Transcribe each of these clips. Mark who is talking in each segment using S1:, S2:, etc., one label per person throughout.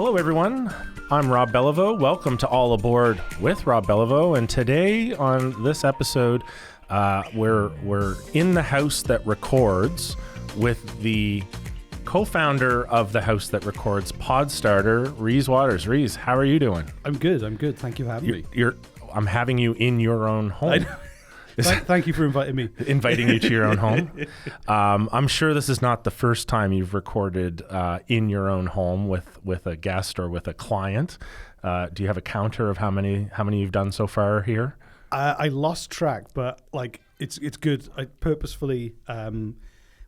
S1: Hello, everyone. I'm Rob Belliveau. Welcome to All Aboard with Rob Belliveau. And today on this episode, we're in the house that records with the co-founder of the house that records, Podstarter, Rhys Waters. Rhys, how are you doing?
S2: I'm good. Thank you for having me.
S1: I'm having you in your own home.
S2: Thank you for inviting me.
S1: Inviting you to your own home. I'm sure this is not the first time you've recorded in your own home with a guest or with a client. Do you have a counter of how many you've done so far here?
S2: I lost track, but it's good. I purposefully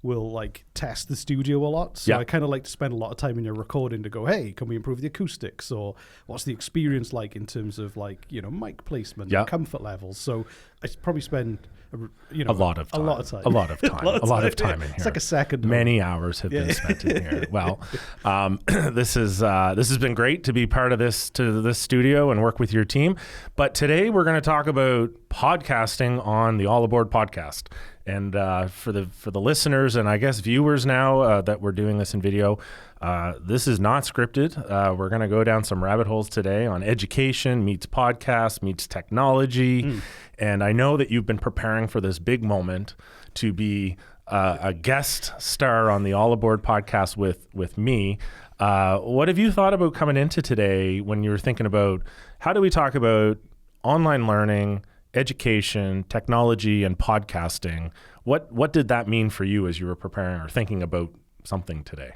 S2: will test the studio a lot. So I kind of like to spend a lot of time in your recording to go, hey, can we improve the acoustics? Or what's the experience like in terms of mic placement and comfort levels? So I probably spend a lot of time
S1: in here.
S2: It's like a second.
S1: Many hours have been spent in here. Well, this has been great to be part of this studio and work with your team. But today we're going to talk about podcasting on the All Aboard podcast. And for the listeners and I guess viewers now that we're doing this in video, this is not scripted. We're going to go down some rabbit holes today on education meets podcast meets technology. And I know that you've been preparing for this big moment to be a guest star on the All Aboard podcast with me. What have you thought about coming into today when you were thinking about how do we talk about online learning, education, technology, and podcasting? What did that mean for you as you were preparing or thinking about something today?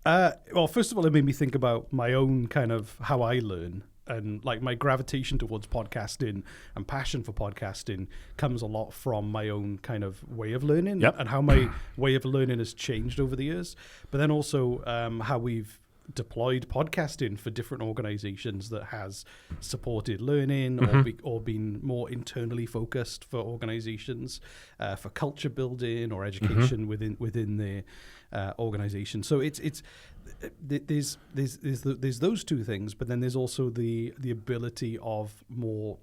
S2: Well, first of all, it made me think about my own kind of how I learn. And my gravitation towards podcasting and passion for podcasting comes a lot from my own kind of way of learning and how my way of learning has changed over the years. But then also how we've deployed podcasting for different organizations that has supported learning or been more internally focused for organizations for culture building or education within the organization. So there's those two things, but then there's also the ability of more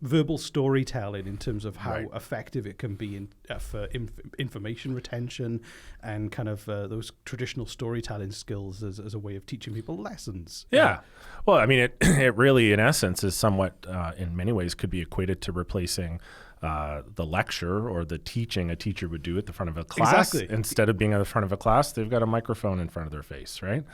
S2: verbal storytelling in terms of how effective it can be for information retention and kind of those traditional storytelling skills as a way of teaching people lessons.
S1: Yeah. Well, I mean, it really, in essence, is somewhat, in many ways, could be equated to replacing the lecture or the teaching a teacher would do at the front of a class.
S2: Exactly.
S1: Instead of being at the front of a class, they've got a microphone in front of their face, right?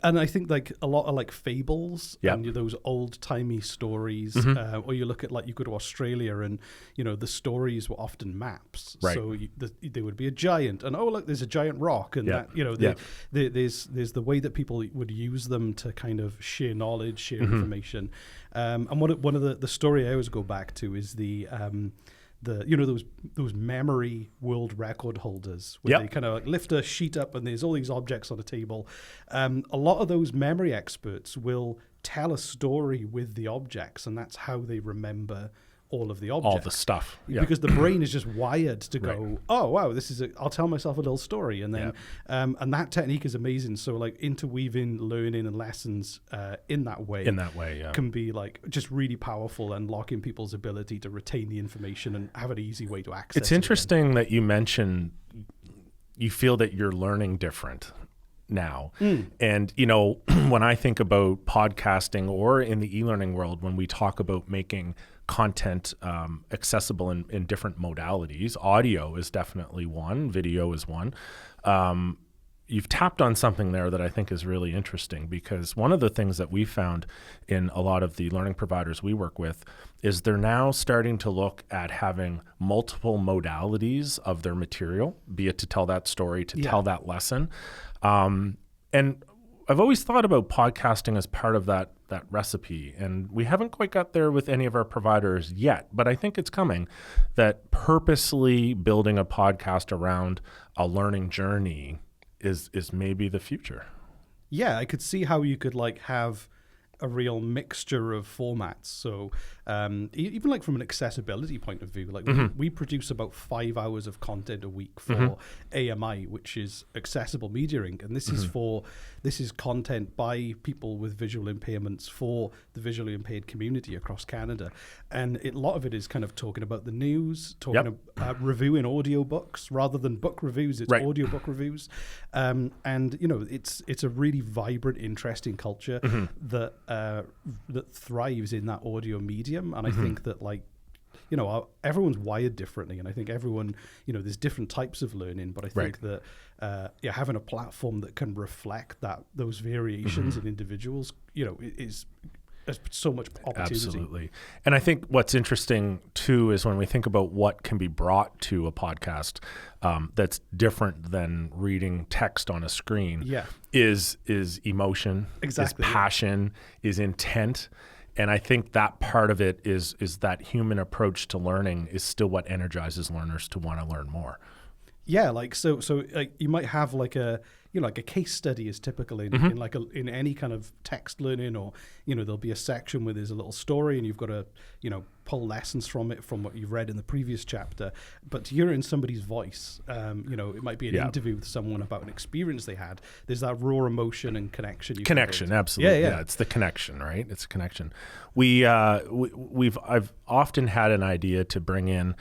S2: And I think a lot of fables and those old timey stories, or you look at you go to Australia and the stories were often maps. Right. So there would be a giant, and look, there's a giant rock, and there's the way that people would use them to kind of share knowledge, share information. And one of the story I always go back to is those memory world record holders where they kind of lift a sheet up and there's all these objects on a table. A lot of those memory experts will tell a story with the objects, and that's how they remember all of the objects.
S1: All the stuff.
S2: Because the brain is just wired to go, oh, wow, I'll tell myself a little story. And then, and that technique is amazing. So interweaving learning and lessons in that way can be just really powerful and locking people's ability to retain the information and have an easy way to access it.
S1: It's interesting that you mentioned you feel that you're learning different now. And, when I think about podcasting or in the e-learning world, when we talk about making content accessible in different modalities, audio is definitely one, video is one. You've tapped on something there that I think is really interesting, because one of the things that we found in a lot of the learning providers we work with is they're now starting to look at having multiple modalities of their material, be it to tell that story, to tell that lesson. And I've always thought about podcasting as part of that recipe, and we haven't quite got there with any of our providers yet, but I think it's coming, that purposely building a podcast around a learning journey is maybe the future.
S2: Yeah, I could see how you could have a real mixture of formats. So even like from an accessibility point of view, like we produce about 5 hours of content a week for AMI, which is Accessible Media Inc. And this is content by people with visual impairments for the visually impaired community across Canada. And a lot of it is kind of talking about the news, talking about reviewing audiobooks rather than book reviews. It's audiobook reviews. And, it's a really vibrant, interesting culture that thrives in that audio medium. And I think that, like, everyone's wired differently, and I think everyone, there's different types of learning, but I think that having a platform that can reflect those variations in individuals, is so much opportunity.
S1: Absolutely. And I think what's interesting too is when we think about what can be brought to a podcast that's different than reading text on a screen is emotion, is passion, is intent. And I think that part of it is that human approach to learning is still what energizes learners to want to learn more.
S2: Yeah, like so like you might have like a like a case study is typical in any kind of text learning, or there'll be a section where there's a little story and you've got to pull lessons from it from what you've read in the previous chapter. But to hear it in somebody's voice, it might be an interview with someone about an experience they had. There's that raw emotion and connection.
S1: Absolutely. Yeah, it's the connection, right? It's a connection. I've often had an idea to bring in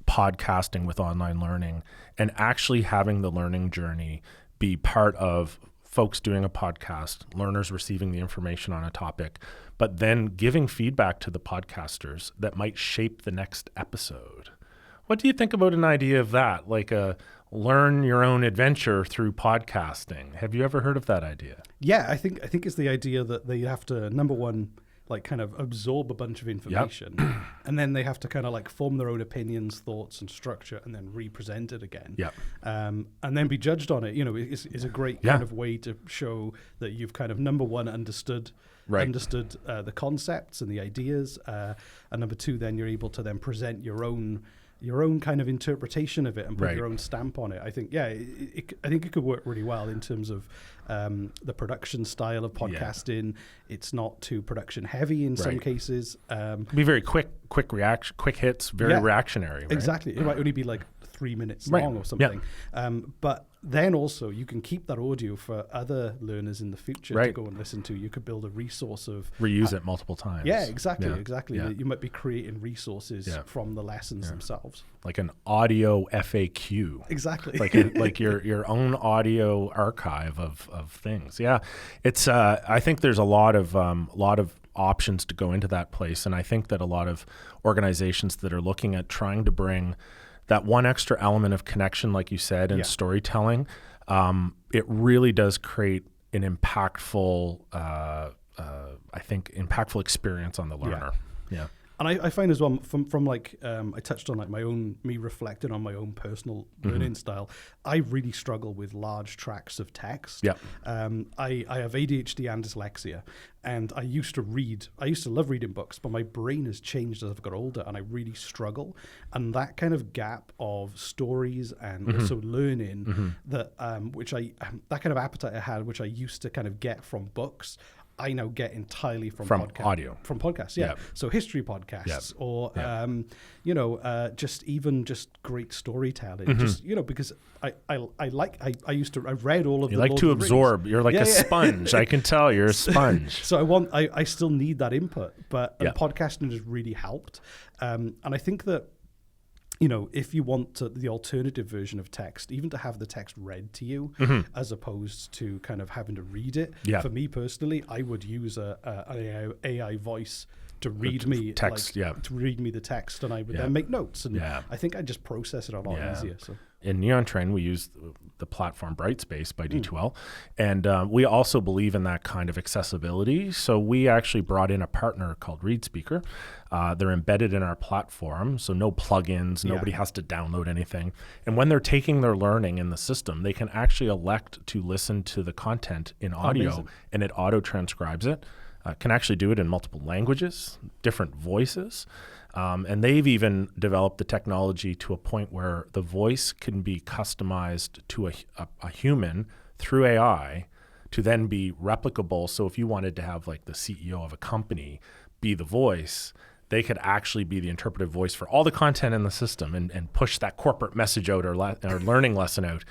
S1: podcasting with online learning and actually having the learning journey be part of folks doing a podcast, learners receiving the information on a topic, but then giving feedback to the podcasters that might shape the next episode. What do you think about an idea of that? Like a learn your own adventure through podcasting. Have you ever heard of that idea?
S2: Yeah, I think it's the idea that they have to, number one, like kind of absorb a bunch of information and then they have to kind of like form their own opinions, thoughts and structure and then represent it again. And then be judged on it, is a great kind of way to show that you've kind of, number one, understood the concepts and the ideas. And number two, then you're able to then present your own kind of interpretation of it and put your own stamp on it. I think, I think it could work really well in terms of the production style of podcasting. It's not too production heavy in some cases.
S1: Be very quick reaction, quick hits, very reactionary. Right?
S2: Exactly. It might only be like 3 minutes long or something. But then also you can keep that audio for other learners in the future to go and listen to. You could build a resource of
S1: reuse it multiple times.
S2: Yeah, exactly. Yeah. You might be creating resources from the lessons themselves.
S1: Like an audio FAQ.
S2: Exactly.
S1: like your own audio archive of things. Yeah. It's I think there's a lot of options to go into that place, and I think that a lot of organizations that are looking at trying to bring that one extra element of connection, like you said, and storytelling, it really does create an impactful, impactful experience on the learner. Yeah.
S2: And I find as well from like, I touched on like me reflecting on my own personal learning style. I really struggle with large tracts of text.
S1: Yeah.
S2: I have ADHD and dyslexia, and I used to love reading books, but my brain has changed as I've got older, and I really struggle. And that kind of gap of stories and also learning that kind of appetite I had, which I used to kind of get from books, I now get entirely from
S1: audio.
S2: From podcasts, So history podcasts or, just great storytelling. Just, because I read all of
S1: You like to absorb. You're like a sponge. I can tell you're a sponge.
S2: So I still need that input, but podcasting has really helped. And I think that, if you want the alternative version of text, even to have the text read to you as opposed to kind of having to read it. Yeah. For me personally, I would use an AI voice to read me
S1: text,
S2: to read me the text, and I would then make notes. And I think I just process it a lot easier. So.
S1: In NeonTrain, we use the platform Brightspace by D2L, and we also believe in that kind of accessibility. So we actually brought in a partner called ReadSpeaker. They're embedded in our platform, so no plugins, nobody has to download anything. And when they're taking their learning in the system, they can actually elect to listen to the content in audio, and it auto-transcribes it. Can actually do it in multiple languages, different voices. And they've even developed the technology to a point where the voice can be customized to a human through AI to then be replicable. So if you wanted to have like the CEO of a company be the voice, they could actually be the interpretive voice for all the content in the system and push that corporate message out or learning lesson out.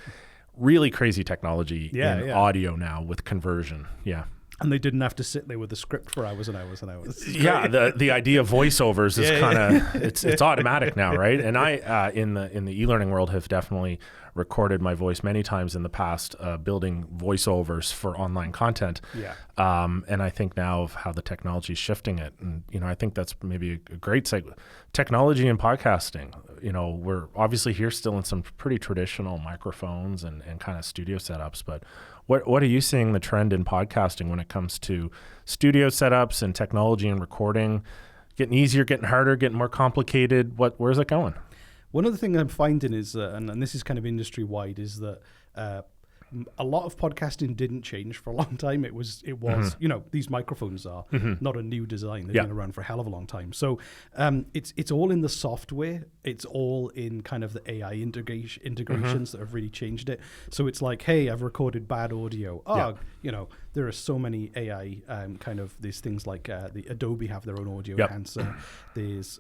S1: Really crazy technology in audio now with conversion. Yeah.
S2: And they didn't have to sit there with the script for hours and hours and hours.
S1: Yeah, the idea of voiceovers is kind of it's automatic now, right? And I in the e-learning world have definitely recorded my voice many times in the past, building voiceovers for online content.
S2: Yeah.
S1: And I think now of how the technology is shifting it, and I think that's maybe a great segue. Technology and podcasting. We're obviously here still in some pretty traditional microphones and kind of studio setups, but what are you seeing the trend in podcasting when it comes to studio setups and technology and recording? Getting easier, getting harder, getting more complicated? Where's it going?
S2: One of the things I'm finding is, and this is kind of industry wide, is that a lot of podcasting didn't change for a long time. It was these microphones are not a new design. They've been around for a hell of a long time. So it's all in the software. It's all in kind of the AI integrations that have really changed it. So it's like, hey, I've recorded bad audio. There are so many AI kind of these things like the Adobe have their own audio enhancer. There's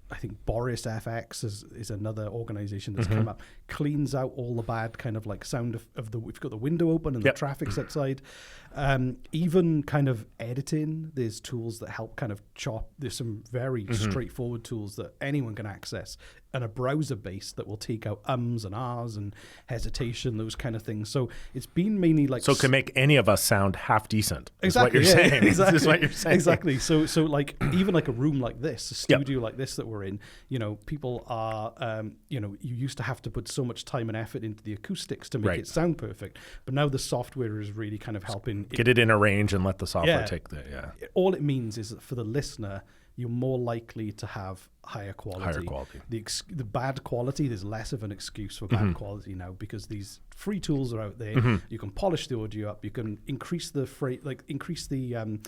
S2: I think Boris FX is another organization that's come up, cleans out all the bad kind of like sound of the, we've got the window open and the traffic's outside. Even kind of editing, there's tools that help kind of chop. There's some very straightforward tools that anyone can access, and a browser base that will take out ums and ahs and hesitation, those kind of things. So it's been mainly like...
S1: So it can make any of us sound half decent,
S2: exactly,
S1: is what you're saying.
S2: Exactly.
S1: Is what you're saying.
S2: Exactly. So like even like a room like this, a studio like this that we're in, people are, you used to have to put so much time and effort into the acoustics to make it sound perfect. But now the software is really kind of helping...
S1: Get it in a range and let the software take the...
S2: All it means is that for the listener, you're more likely to have higher quality. The bad quality, there's less of an excuse for bad quality now because these free tools are out there. You can polish the audio up. You can increase the increase the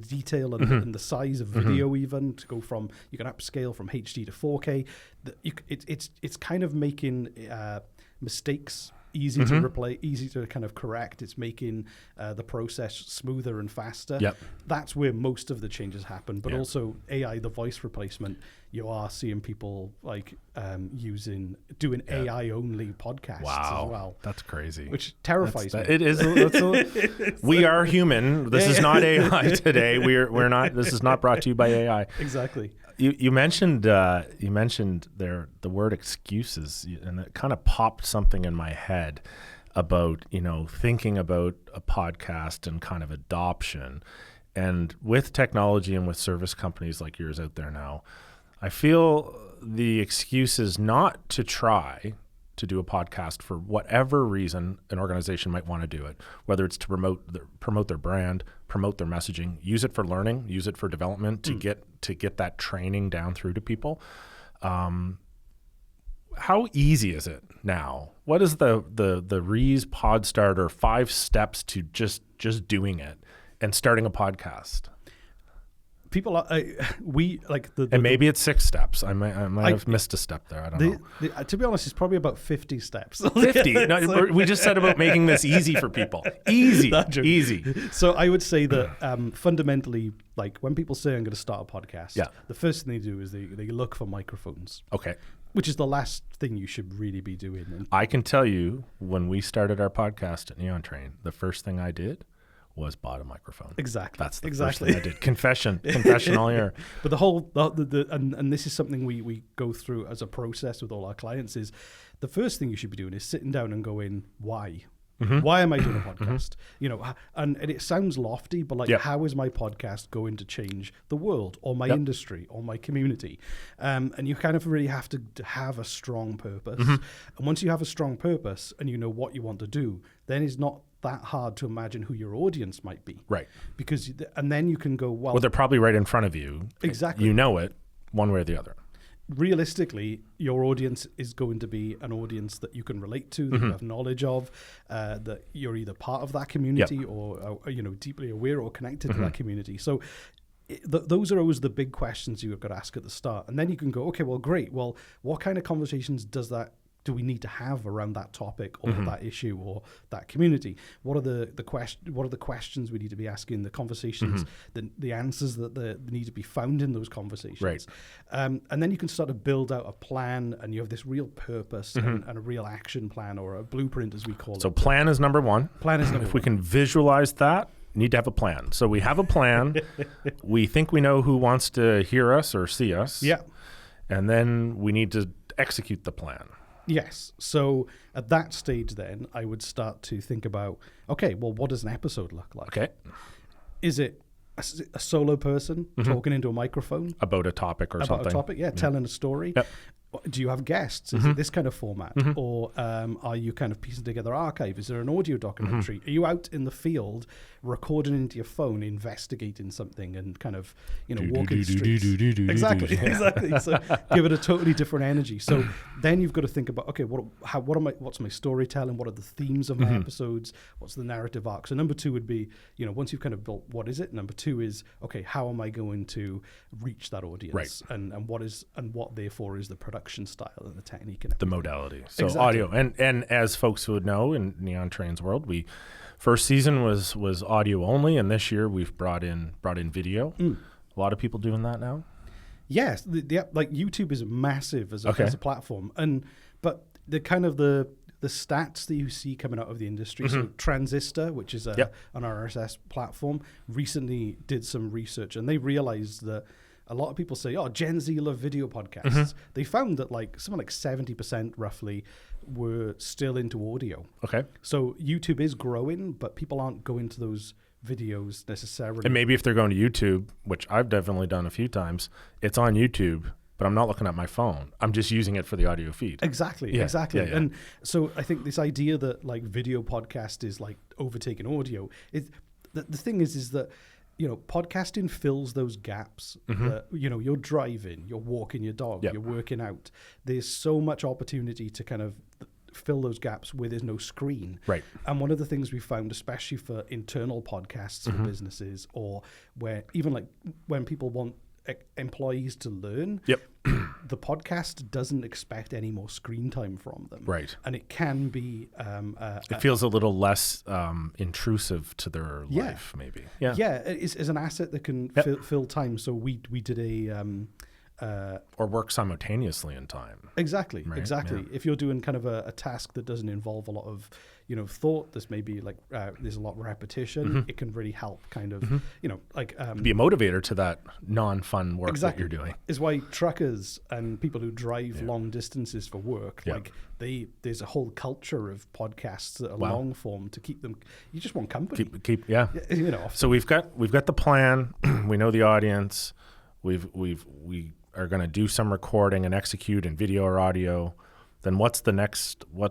S2: detail and the size of video even to go from, you can upscale from HD to 4K. It's kind of making mistakes easy to replay, easy to kind of correct. It's making the process smoother and faster. That's where most of the changes happen. But also AI, the voice replacement, you are seeing people like doing AI only podcasts as well.
S1: That's crazy.
S2: Which terrifies me.
S1: It is. We are human. This is not AI today. We're not. This is not brought to you by AI.
S2: Exactly.
S1: You mentioned there the word excuses, and it kind of popped something in my head about thinking about a podcast and kind of adoption, and with technology and with service companies like yours out there now, I feel the excuse is not to try to do a podcast for whatever reason an organization might want to do it, whether it's to promote their brand, promote their messaging, use it for learning, use it for development, to get that training down through to people. How easy is it now? What is the Rhys Podstarter 5 steps to just doing it and starting a podcast?
S2: People are
S1: and maybe it's 6 steps. I might have missed a step there. I don't know.
S2: To be honest, it's probably about 50 steps.
S1: 50. No, we just said about making this easy for people. Easy.
S2: So I would say that fundamentally, like when people say I'm going to start a podcast, the first thing they do is they look for microphones.
S1: Okay.
S2: Which is the last thing you should really be doing. And
S1: I can tell you, when we started our podcast at NeonTrain, the first thing I did was bought a microphone.
S2: Exactly.
S1: That's the first thing I did. Confession all here.
S2: But the whole, and this is something we go through as a process with all our clients, is the first thing you should be doing is sitting down and going, why? Why am I doing a podcast? And it sounds lofty, but how is my podcast going to change the world or my industry or my community? And you kind of really have to have a strong purpose. And once you have a strong purpose and you know what you want to do, then it's not that hard to imagine who your audience might be.
S1: Right.
S2: And then you can go, well,
S1: they're probably right in front of you.
S2: Exactly.
S1: You know it one way or the other.
S2: Realistically, your audience is going to be an audience that you can relate to, that you have knowledge of, that you're either part of that community or deeply aware or connected to that community. So those are always the big questions you've got to ask at the start. And then you can go, okay, well, great. Well, what kind of conversations does that do we need to have around that topic or that issue or that community? What are the questions we need to be asking? The conversations, the answers that need to be found in those conversations.
S1: Right.
S2: And then you can start to build out a plan, and you have this real purpose and a real action plan, or a blueprint, as we call it.
S1: So plan is number one.
S2: Plan is number
S1: If we can visualize that, need to have a plan. So we have a plan. We think we know who wants to hear us or see us.
S2: Yeah.
S1: And then we need to execute the plan.
S2: Yes. So at that stage, then I would start to think about, okay, well, what does an episode look like?
S1: Okay.
S2: Is it a solo person talking into a microphone
S1: About a topic or something.
S2: about a topic? Yeah, telling a story.
S1: Yep.
S2: Do you have guests? Is it this kind of format? Or are you kind of piecing together archive? Is there an audio documentary? Are you out in the field recording into your phone, investigating something and kind of, walking the streets? Exactly. So give it a totally different energy. So then you've got to think about, okay, what's my storytelling? What are the themes of my episodes? What's the narrative arc? So number 2 would be, once you've kind of built what is it? Number 2 is, okay, how am I going to reach that audience?
S1: Right.
S2: And what therefore is the production style and the technique and
S1: the
S2: everything.
S1: modality. So
S2: Exactly.
S1: audio, and as folks would know in NeonTrain's world, first season was audio only, and this year we've brought in video. A lot of people doing that now.
S2: Yes, like YouTube is massive as a platform, but the kind of the stats that you see coming out of the industry. So Transistor, which is an RSS platform, recently did some research, and they realized that a lot of people say, oh, Gen Z love video podcasts. They found that something like 70% roughly were still into audio.
S1: Okay.
S2: So YouTube is growing, but people aren't going to those videos necessarily.
S1: And maybe if they're going to YouTube, which I've definitely done a few times, it's on YouTube, but I'm not looking at my phone. I'm just using it for the audio feed.
S2: Exactly.
S1: Yeah.
S2: And so I think this idea that video podcast is overtaking audio, the thing is that podcasting fills those gaps that, you're driving, you're walking your dog, you're working out. There's so much opportunity to kind of fill those gaps where there's no screen.
S1: Right.
S2: And one of the things we found, especially for internal podcasts for businesses, or where even when people want employees to learn, the podcast doesn't expect any more screen time from them.
S1: Right.
S2: And it can be...
S1: it feels a little less intrusive to their life, maybe. Yeah.
S2: Yeah, it's an asset that can fill time. So we did
S1: or work simultaneously in time.
S2: Exactly.
S1: Right?
S2: Exactly.
S1: Yeah.
S2: If you're doing kind of a task that doesn't involve a lot of thought, there's maybe there's a lot of repetition, it can really help kind of
S1: be a motivator to that non-fun work that you're doing.
S2: Is why truckers and people who drive long distances for work, there's a whole culture of podcasts that are long form to keep them. You just want company.
S1: Keep
S2: So
S1: we've got the plan. We know the audience. We are going to do some recording and execute in video or audio. Then what's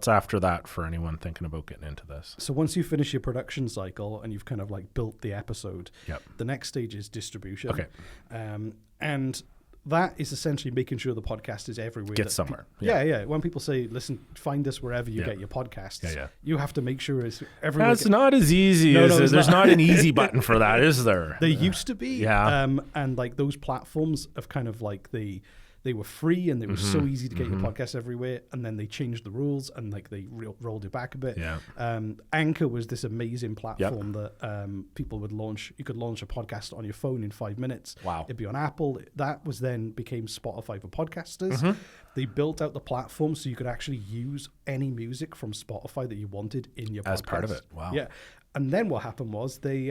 S1: after that for anyone thinking about getting into this?
S2: So once you finish your production cycle and you've kind of built the episode, the next stage is distribution.
S1: Okay.
S2: And that is essentially making sure the podcast is everywhere.
S1: Get somewhere.
S2: When people say, listen, find us wherever you get your podcasts, you have to make sure it's everywhere.
S1: That's not as easy there's not an easy button for that, is there?
S2: There used to be.
S1: Yeah.
S2: And those platforms have kind of they were free and they were so easy to get your podcast everywhere. And then they changed the rules and they rolled it back a bit.
S1: Yeah.
S2: Anchor was this amazing platform that people would launch. You could launch a podcast on your phone in 5 minutes.
S1: Wow.
S2: It'd be on Apple. That became Spotify for podcasters. They built out the platform so you could actually use any music from Spotify that you wanted in your podcast.
S1: As part of it. Wow.
S2: Yeah. And then what happened was they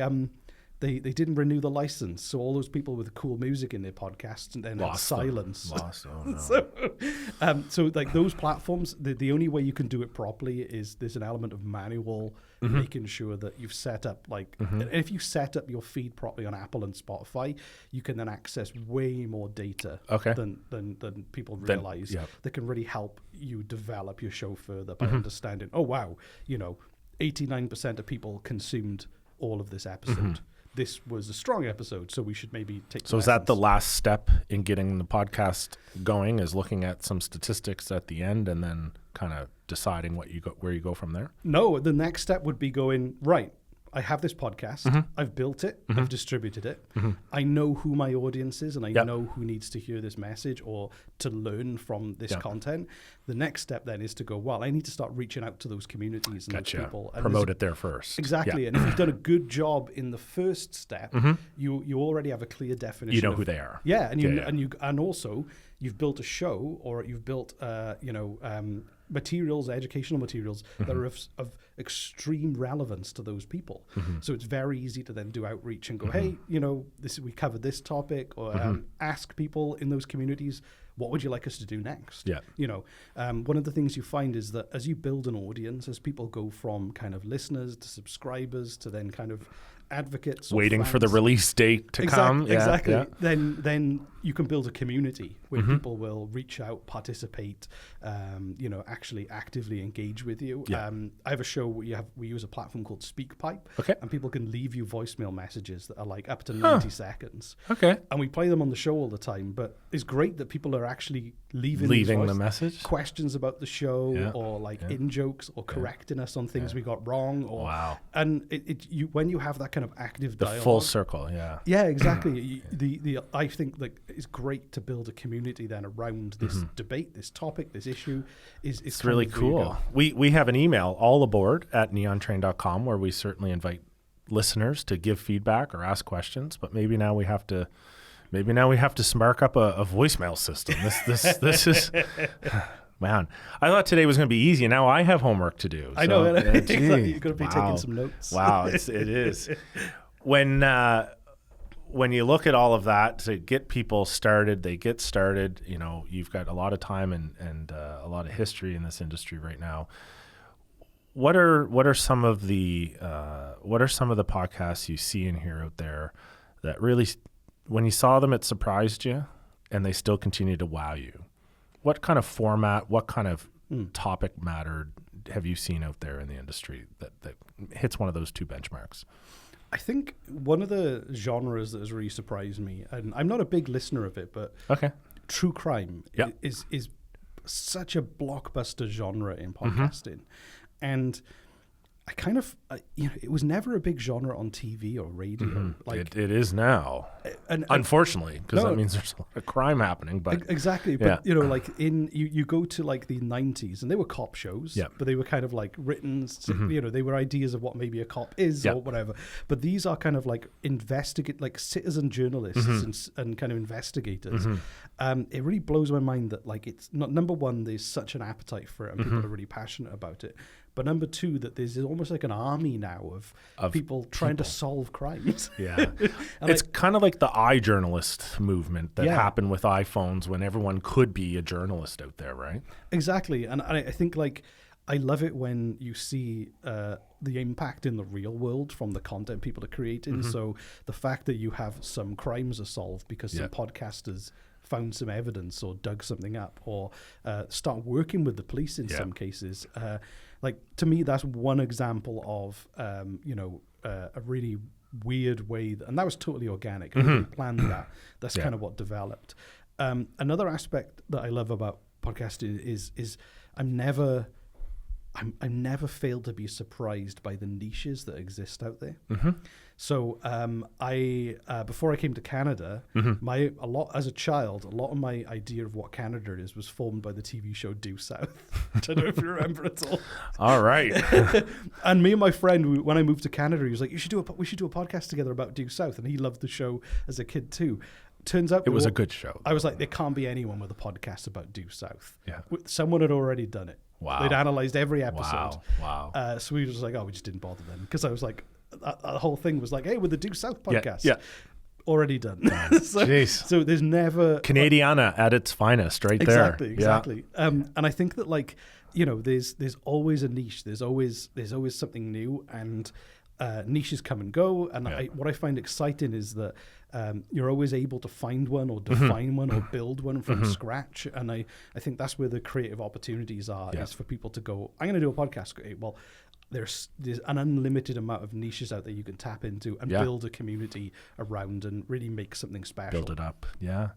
S2: didn't renew the license, so all those people with cool music in their podcasts and then
S1: Lost
S2: silence.
S1: Lost. Oh no.
S2: So those platforms, the only way you can do it properly is there's an element of manual making sure that you've set up and if you set up your feed properly on Apple and Spotify, you can then access way more data than people realize. That can really help you develop your show further by understanding. Oh wow, 89% of people consumed all of this episode. This was a strong episode, so we should maybe take.
S1: So is that the last step in getting the podcast going? Is looking at some statistics at the end and then kind of deciding where you go from there?
S2: No, the next step would be going right. I have this podcast. I've built it. I've distributed it. I know who my audience is, and I know who needs to hear this message or to learn from this content. The next step then is to go, well, I need to start reaching out to those communities and those people. And
S1: promote it there first.
S2: Exactly. And if you've done a good job in the first step, you already have a clear definition.
S1: You know who they are.
S2: Yeah, and also you've built a show, or you've built materials, educational materials that are of extreme relevance to those people. So it's very easy to then do outreach and go, hey, we covered this topic, or ask people in those communities, what would you like us to do next? One of the things you find is that as you build an audience, as people go from kind of listeners to subscribers to then kind of advocates,
S1: waiting for the release date to come.
S2: Exactly. Then you can build a community where people will reach out, participate, actually actively engage with you. I have a show where we use a platform called SpeakPipe, and people can leave you voicemail messages that are like up to 90 seconds. And we play them on the show all the time, but it's great that people are actually leaving
S1: the message,
S2: questions about the show, or like in jokes, or correcting us on things we got wrong. Or, and when you have that kind of active dialogue,
S1: the full circle,
S2: exactly. I think that it's great to build a community then around this debate, this topic, this issue. It's
S1: really cool. We have an email, allaboard@neontrain.com, where we certainly invite listeners to give feedback or ask questions. But maybe now we have to spark up a voicemail system. This is. Man, I thought today was going to be easy. Now I have homework to do.
S2: I know. Exactly. You're going to be taking some notes.
S1: Wow, it is. When you look at all of that to get people started, they get started. You've got a lot of time and a lot of history in this industry right now. What are some of the podcasts you see and hear out there that really, when you saw them, it surprised you, and they still continue to wow you? What kind of format, what kind of topic matter have you seen out there in the industry that hits one of those two benchmarks?
S2: I think one of the genres that has really surprised me, and I'm not a big listener of it, but true crime is such a blockbuster genre in podcasting. And I kind of, it was never a big genre on TV or radio.
S1: Like it is now, unfortunately, because that means there's a lot of crime happening. But
S2: exactly, but like you go to like the 90s, and they were cop shows, but they were kind of like written. They were ideas of what maybe a cop is or whatever. But these are kind of like like citizen journalists and kind of investigators. It really blows my mind that like it's not, number one, there's such an appetite for it, and people are really passionate about it. But number two, that there's almost like an army now of people trying to solve crimes.
S1: It's kind of like the iJournalist movement that happened with iPhones, when everyone could be a journalist out there, right?
S2: Exactly. And I think like I love it when you see the impact in the real world from the content people are creating. So the fact that you have some crimes are solved because some podcasters found some evidence or dug something up, or start working with the police in some cases. Like, to me, that's one example of, a really weird way. And that was totally organic. I didn't plan that. That's kind of what developed. Another aspect that I love about podcasting is I'm never failed to be surprised by the niches that exist out there. So I before I came to Canada, as a child, a lot of my idea of what Canada is was formed by the TV show Due South. I don't know if you remember it all.
S1: All right.
S2: And me and my friend, when I moved to Canada, he was like, we should do a podcast together about Due South, and he loved the show as a kid too. Turns out
S1: it was a good show.
S2: I was like, there can't be anyone with a podcast about Due South. Someone had already done it.
S1: Wow.
S2: They'd analyzed every episode.
S1: Wow.
S2: So we were just like, we just didn't bother then, because I was like, the whole thing was like, hey, with the Due South podcast. Already done. So there's never
S1: Canadiana at its finest, right there.
S2: Exactly. And I think that like, there's always a niche. There's always something new, and niches come and go. And what I find exciting is that you're always able to find one or define one or build one from scratch. And I think that's where the creative opportunities are, is for people to go, I'm going to do a podcast. Okay, well, there's an unlimited amount of niches out there you can tap into and build a community around and really make something special.
S1: Build it up. Yeah.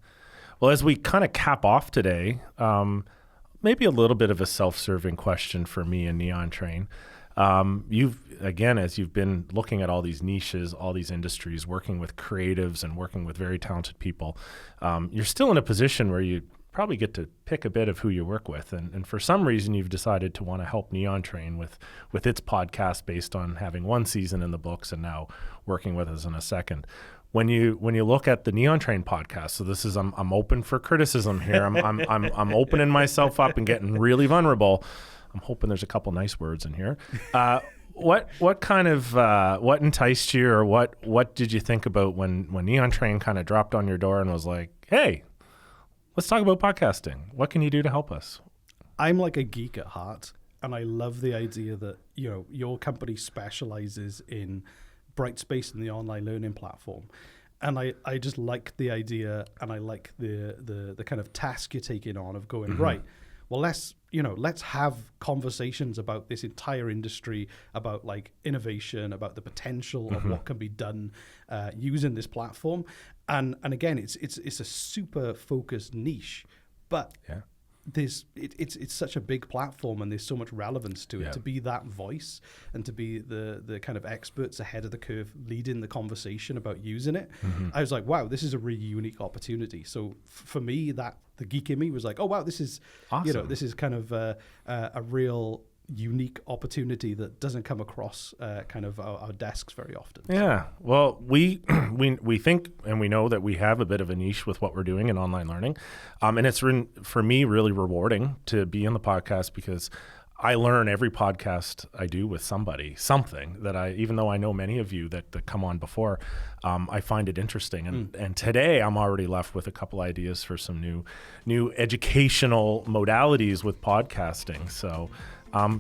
S1: Well, as we kind of cap off today, maybe a little bit of a self-serving question for me and NeonTrain. As you've been looking at all these niches, all these industries, working with creatives and working with very talented people, you're still in a position where you probably get to pick a bit of who you work with. And for some reason, you've decided to want to help NeonTrain with its podcast based on having one season in the books and now working with us in a second. When you look at the NeonTrain podcast, so this is I'm open for criticism here. I'm opening myself up and getting really vulnerable. I'm hoping there's a couple nice words in here. What kind of what enticed you, or what did you think about when NeonTrain kind of dropped on your door and was like, hey, let's talk about podcasting. What can you do to help us?
S2: I'm like a geek at heart, and I love the idea that your company specializes in Brightspace and the online learning platform. And I just like the idea, and I like the kind of task you're taking on of going, right, well, let's have conversations about this entire industry, about like innovation, about the potential of what can be done using this platform. And again, it's a super focused niche, but it's such a big platform, and there's so much relevance to it. To be that voice and to be the kind of experts ahead of the curve leading the conversation about using it, I was like, wow, this is a really unique opportunity. So for me, that the geek in me was like, oh wow, this is awesome. This is kind of a real unique opportunity that doesn't come across kind of our desks very often.
S1: Yeah. Well, we think and we know that we have a bit of a niche with what we're doing in online learning. And it's for me really rewarding to be in the podcast, because I learn every podcast I do with something that even though I know many of you that come on before, I find it interesting. And today I'm already left with a couple ideas for some new educational modalities with podcasting. So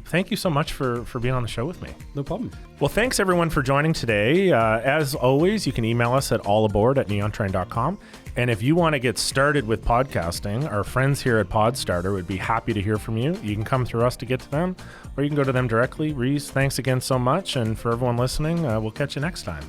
S1: thank you so much for being on the show with me.
S2: No problem.
S1: Well, thanks everyone for joining today. As always, you can email us at allaboard@neontrain.com. And if you want to get started with podcasting, our friends here at Podstarter would be happy to hear from you. You can come through us to get to them, or you can go to them directly. Rhys, thanks again so much. And for everyone listening, we'll catch you next time.